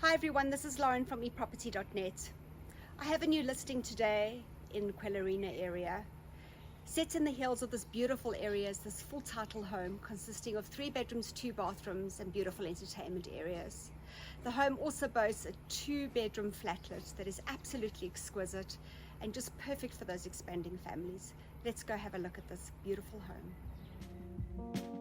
Hi everyone, this is Lauren from eProperty.net. I have a new listing today in Quellarina area. Set in the hills of this beautiful area is this full title home consisting of 3 bedrooms, 2 bathrooms and beautiful entertainment areas. The home also boasts a 2-bedroom flatlet that is absolutely exquisite and just perfect for those expanding families. Let's go have a look at this beautiful home.